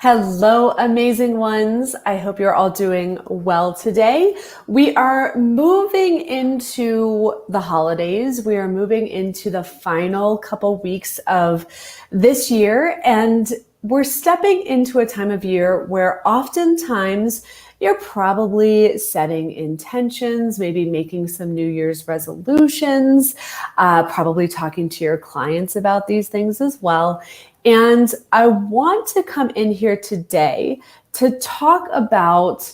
Hello, amazing ones. I hope you're all doing well today. We are moving into the holidays. We are moving into the final couple weeks of this year, and we're stepping into a time of year where oftentimes you're probably setting intentions, maybe making some New Year's resolutions, probably talking to your clients about these things as well. And I want to come in here today to talk about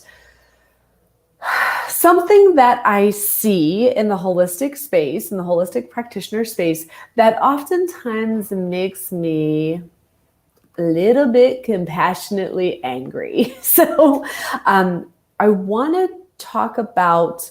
something that I see in the holistic space, in the holistic practitioner space, that oftentimes makes me a little bit compassionately angry. I want to talk about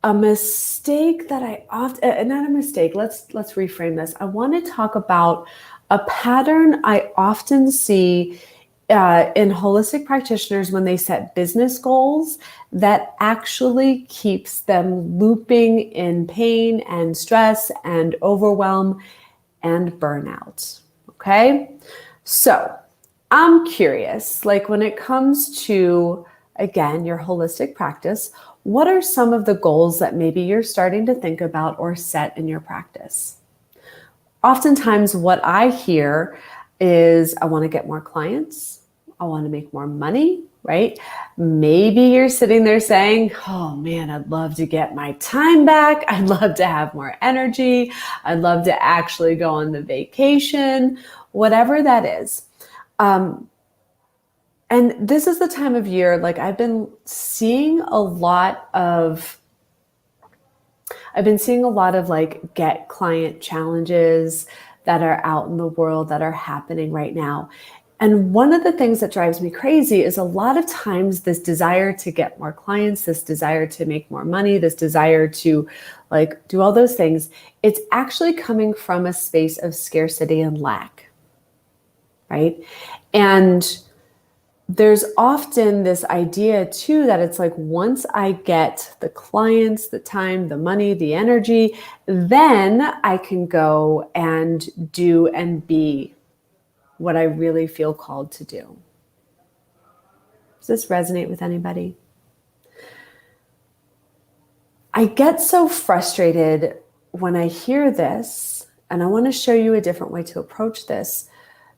a mistake that I often, not a mistake, let's reframe this. I want to talk about a pattern I often see in holistic practitioners when they set business goals that actually keeps them looping in pain and stress and overwhelm and burnout. Okay? So I'm curious, like when it comes to, again, your holistic practice, what are some of the goals that maybe you're starting to think about or set in your practice? Oftentimes what I hear is, I want to get more clients. I want to make more money, right? Maybe you're sitting there saying, oh man, I'd love to get my time back. I'd love to have more energy. I'd love to actually go on the vacation, whatever that is. And this is the time of year, like I've been seeing a lot of like get client challenges that are out in the world that are happening right now. And one of the things that drives me crazy is a lot of times this desire to get more clients, this desire to make more money, this desire to like do all those things, it's actually coming from a space of scarcity and lack, right? And there's often this idea too that it's like, once I get the clients, the time, the money, the energy, then I can go and do and be what I really feel called to do. Does this resonate with anybody? I get so frustrated when I hear this, and I want to show you a different way to approach this.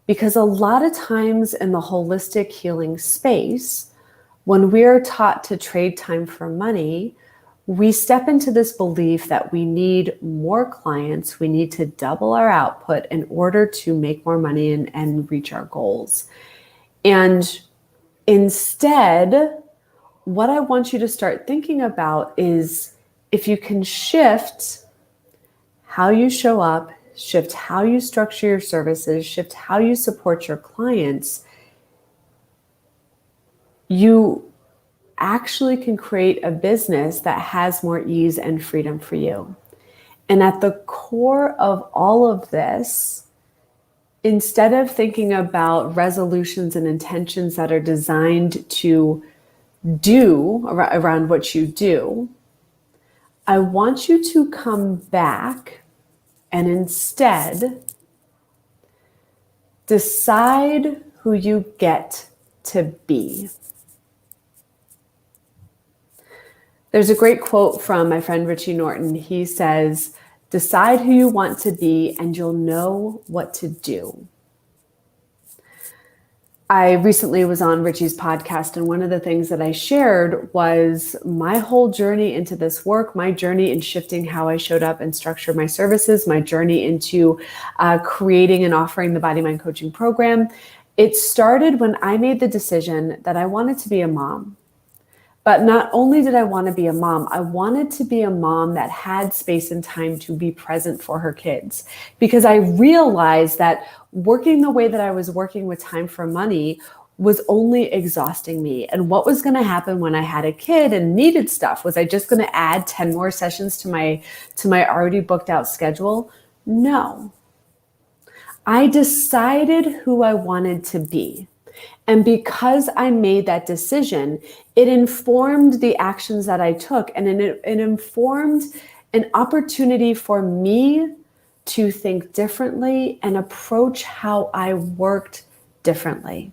Because a lot of times in the holistic healing space, when we're taught to trade time for money, we step into this belief that we need more clients, we need to double our output in order to make more money and reach our goals. And instead, what I want you to start thinking about is if you can shift how you show up, shift how you structure your services, shift how you support your clients, you actually can create a business that has more ease and freedom for you. And at the core of all of this, instead of thinking about resolutions and intentions that are designed to do around what you do, I want you to come back and instead decide who you get to be. There's a great quote from my friend Richie Norton. He says, decide who you want to be and you'll know what to do. I recently was on Richie's podcast, and one of the things that I shared was my whole journey into this work, my journey in shifting how I showed up and structured my services, my journey into creating and offering the BodyMind coaching program. It started when I made the decision that I wanted to be a mom. But not only did I want to be a mom, I wanted to be a mom that had space and time to be present for her kids. Because I realized that working the way that I was working with time for money was only exhausting me. And what was going to happen when I had a kid and needed stuff? Was I just going to add 10 more sessions to my already booked out schedule? No. I decided who I wanted to be. And because I made that decision, it informed the actions that I took, and it informed an opportunity for me to think differently and approach how I worked differently.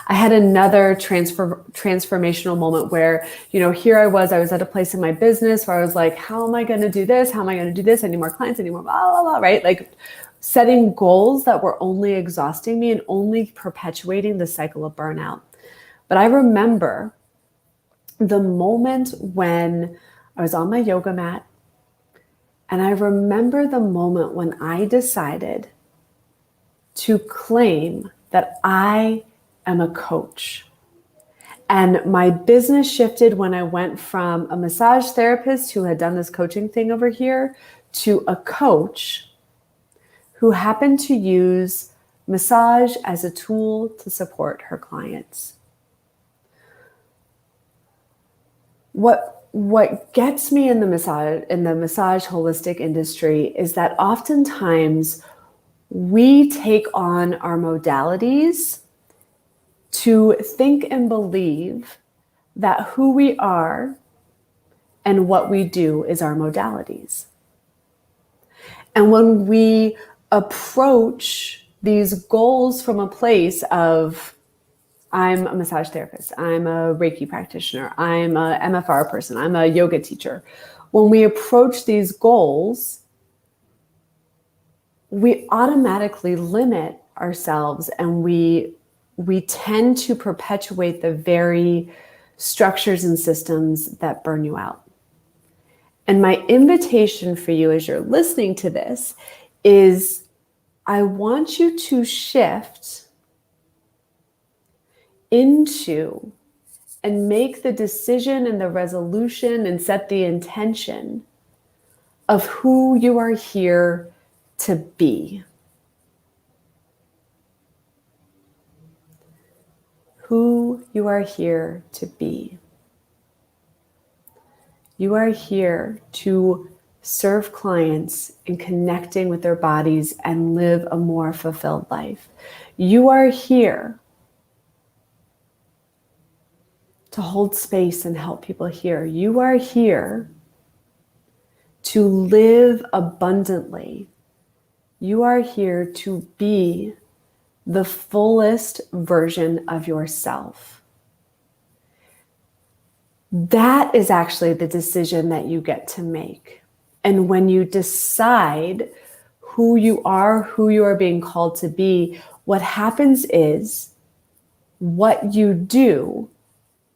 I had another transformational moment where, here I was at a place in my business where I was like, how am I going to do this? How am I going to do this? I need more clients, I need more blah, blah, blah, right? Like setting goals that were only exhausting me and only perpetuating the cycle of burnout. But I remember the moment when I was on my yoga mat, and I remember the moment when I decided to claim that I am a coach. And my business shifted when I went from a massage therapist who had done this coaching thing over here to a coach who happened to use massage as a tool to support her clients. What gets me in the massage holistic industry is that oftentimes we take on our modalities to think and believe that who we are and what we do is our modalities. And when we approach these goals from a place of, I'm a massage therapist, I'm a Reiki practitioner, I'm a MFR person, I'm a yoga teacher. When we approach these goals, we automatically limit ourselves, and we tend to perpetuate the very structures and systems that burn you out. And my invitation for you as you're listening to this is, I want you to shift into and make the decision and the resolution and set the intention of who you are here to be. Who you are here to be. You are here to serve clients in connecting with their bodies and live a more fulfilled life. You are here to hold space and help people heal. You are here to live abundantly. You are here to be the fullest version of yourself. That is actually the decision that you get to make. And when you decide who you are being called to be, what happens is what you do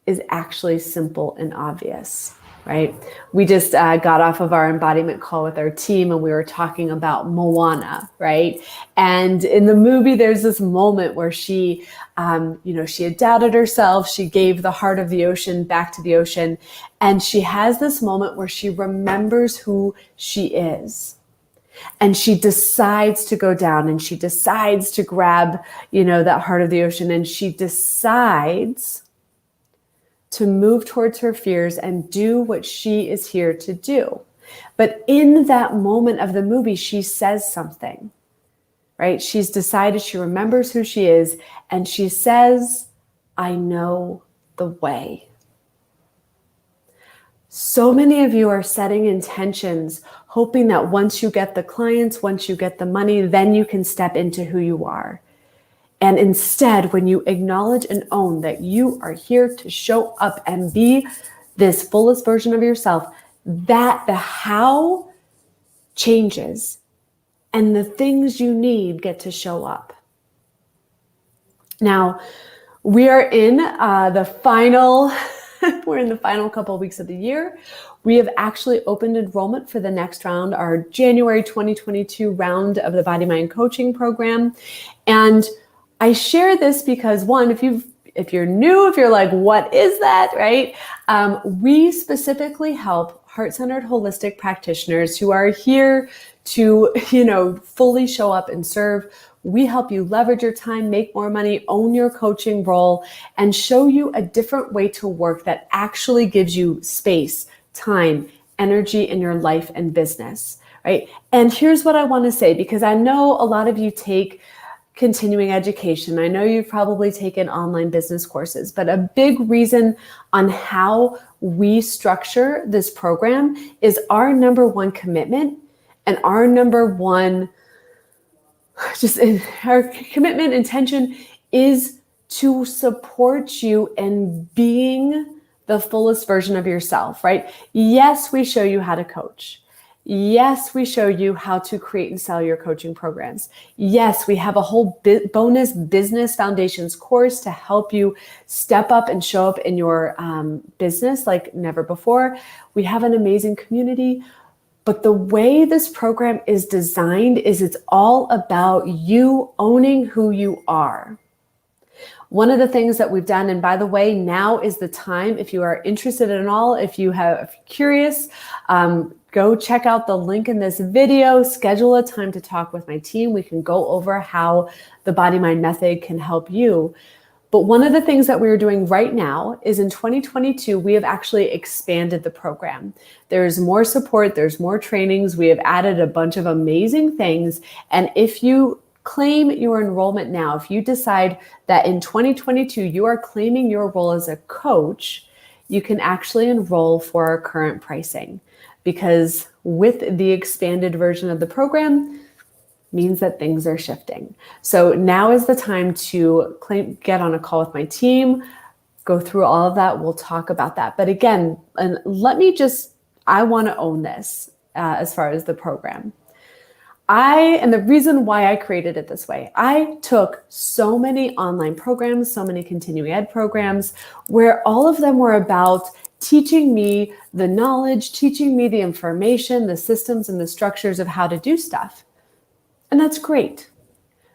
is actually simple and obvious, right? We just got off of our embodiment call with our team, and we were talking about Moana, right? And in the movie, there's this moment where she had doubted herself. She gave the heart of the ocean back to the ocean. And she has this moment where she remembers who she is. And she decides to go down, and she decides to grab, that heart of the ocean. And she decides to move towards her fears and do what she is here to do. But in that moment of the movie, she says something, right? She's decided, she remembers who she is, and she says, I know the way. So many of you are setting intentions, hoping that once you get the clients, once you get the money, then you can step into who you are. And instead, when you acknowledge and own that you are here to show up and be this fullest version of yourself, that the how changes and the things you need get to show up. Now, we are in the final couple of weeks of the year. We have actually opened enrollment for the next round, our January 2022 round of the BodyMind coaching program. And I share this because, one, if you're new, if you're like, what is that, right? We specifically help heart-centered holistic practitioners who are here to, fully show up and serve. We help you leverage your time, make more money, own your coaching role, and show you a different way to work that actually gives you space, time, energy in your life and business, right? And here's what I want to say, because I know a lot of you take continuing education. I know you've probably taken online business courses, but a big reason on how we structure this program is our number one commitment, and our number one, our commitment intention is to support you in being the fullest version of yourself, right? Yes, we show you how to coach. Yes, we show you how to create and sell your coaching programs. Yes, we have a whole bonus business foundations course to help you step up and show up in your business like never before. We have an amazing community. But the way this program is designed is it's all about you owning who you are. One of the things that we've done, and by the way, now is the time, if you are interested in all, if you're curious, go check out the link in this video, schedule a time to talk with my team. We can go over how the BodyMind method can help you. But one of the things that we're doing right now is in 2022, we have actually expanded the program. There's more support, there's more trainings. We have added a bunch of amazing things. And if you claim your enrollment now, if you decide that in 2022 you are claiming your role as a coach, you can actually enroll for our current pricing, because with the expanded version of the program means that things are shifting. So now is the time to get on a call with my team, go through all of that. We'll talk about that. But again, and I want to own this as far as the program. And the reason why I created it this way, I took so many online programs, so many continuing ed programs, where all of them were about teaching me the knowledge, teaching me the information, the systems and the structures of how to do stuff. And that's great.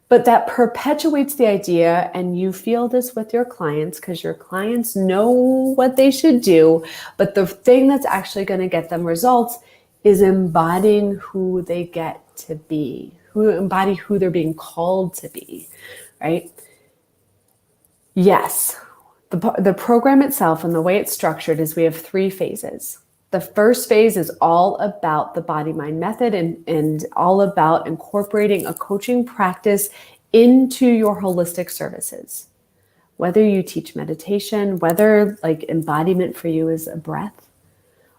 But that perpetuates the idea, and you feel this with your clients because your clients know what they should do. But the thing that's actually going to get them results is embodying who they get to be, embody who they're being called to be, right? Yes, the program itself and the way it's structured is we have 3 phases. The first phase is all about the BodyMind method and all about incorporating a coaching practice into your holistic services. Whether you teach meditation, whether like embodiment for you is a breath,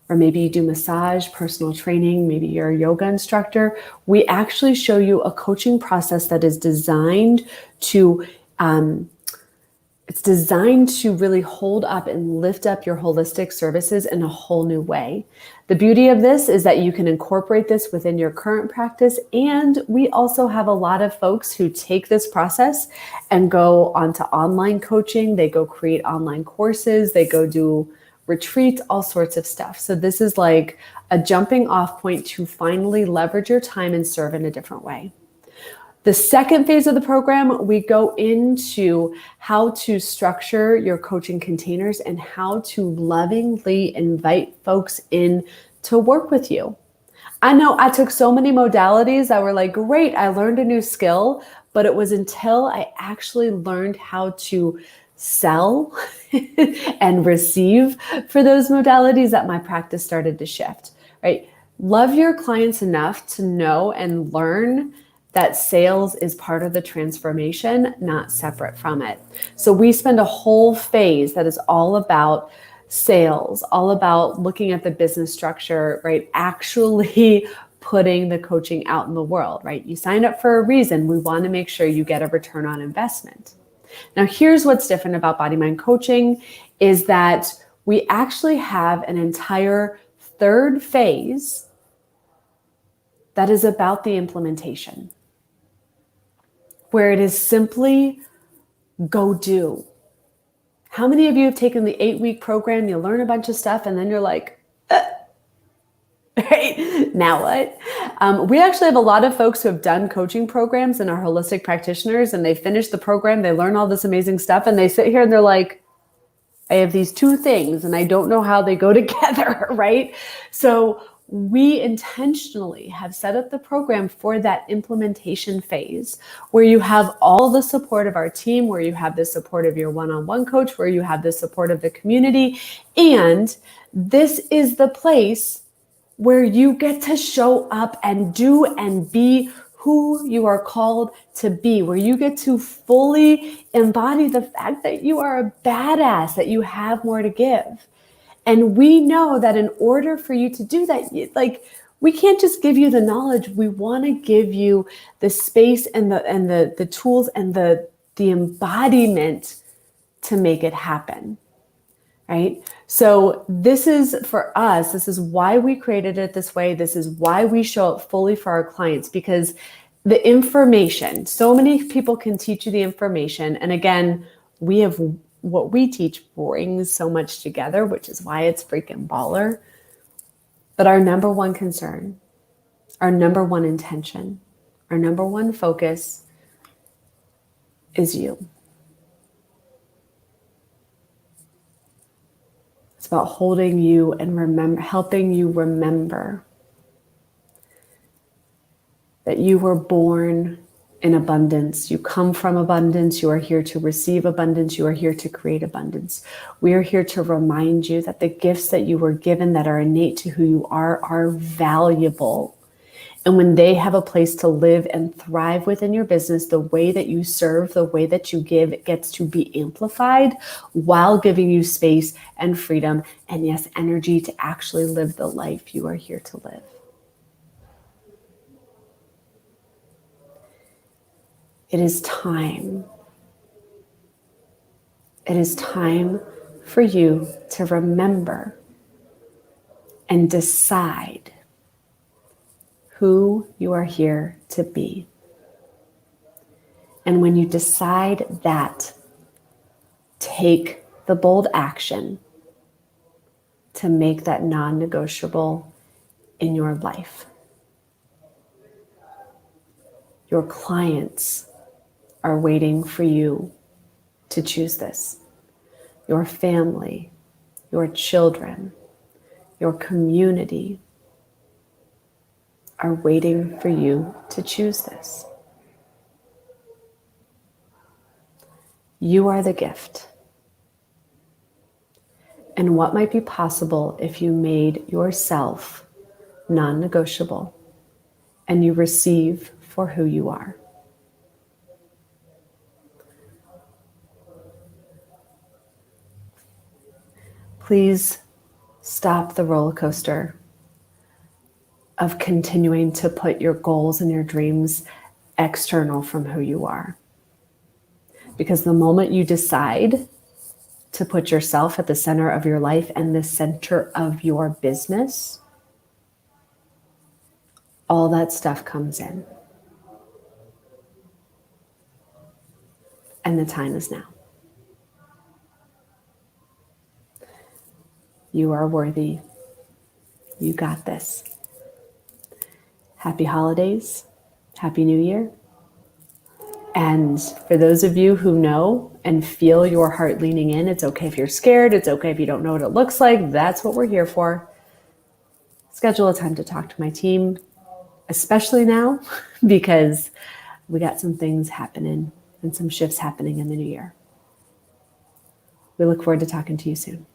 or maybe you do massage, personal training, maybe you're a yoga instructor, we actually show you a coaching process that is designed to really hold up and lift up your holistic services in a whole new way. The beauty of this is that you can incorporate this within your current practice. And we also have a lot of folks who take this process and go onto online coaching. They go create online courses. They go do retreats, all sorts of stuff. So this is like a jumping off point to finally leverage your time and serve in a different way. The second phase of the program, we go into how to structure your coaching containers and how to lovingly invite folks in to work with you. I know I took so many modalities that were like, great, I learned a new skill, but it was until I actually learned how to sell and receive for those modalities that my practice started to shift, right? Love your clients enough to know and learn that sales is part of the transformation, not separate from it. So we spend a whole phase that is all about sales, all about looking at the business structure, right? Actually putting the coaching out in the world, right? You signed up for a reason. We want to make sure you get a return on investment. Now, here's what's different about BodyMind coaching is that we actually have an entire third phase that is about the implementation, where it is simply go do. How many of you have taken the 8-week program, you learn a bunch of stuff, and then you're like, right, now what? We actually have a lot of folks who have done coaching programs and are holistic practitioners, and they finish the program, they learn all this amazing stuff, and they sit here and they're like, I have these 2 things and I don't know how they go together, right? So we intentionally have set up the program for that implementation phase where you have all the support of our team, where you have the support of your one-on-one coach, where you have the support of the community. And this is the place where you get to show up and do and be who you are called to be, where you get to fully embody the fact that you are a badass, that you have more to give. And we know that in order for you to do that, like, we can't just give you the knowledge. We want to give you the space and the tools and the embodiment to make it happen, right? So this is for us, this is why we created it this way. This is why we show up fully for our clients, because the information, so many people can teach you the information. And again, we have what we teach brings so much together, which is why it's freaking baller. But our number one concern, our number one intention, our number one focus is you. It's about holding you and helping you remember that you were born in abundance. You come from abundance. You are here to receive abundance. You are here to create abundance. We are here to remind you that the gifts that you were given that are innate to who you are valuable. And when they have a place to live and thrive within your business, the way that you serve, the way that you give, it gets to be amplified while giving you space and freedom and, yes, energy to actually live the life you are here to live. It is time. It is time for you to remember and decide who you are here to be. And when you decide that, take the bold action to make that non-negotiable in your life. Your clients are waiting for you to choose this. Your family, your children, your community are waiting for you to choose this. You are the gift. And what might be possible if you made yourself non-negotiable and you receive for who you are? Please stop the roller coaster of continuing to put your goals and your dreams external from who you are. Because the moment you decide to put yourself at the center of your life and the center of your business, all that stuff comes in. And the time is now. You are worthy. You got this. Happy holidays. Happy New Year. And for those of you who know and feel your heart leaning in, it's okay if you're scared. It's okay if you don't know what it looks like. That's what we're here for. Schedule a time to talk to my team, especially now, because we got some things happening and some shifts happening in the new year. We look forward to talking to you soon.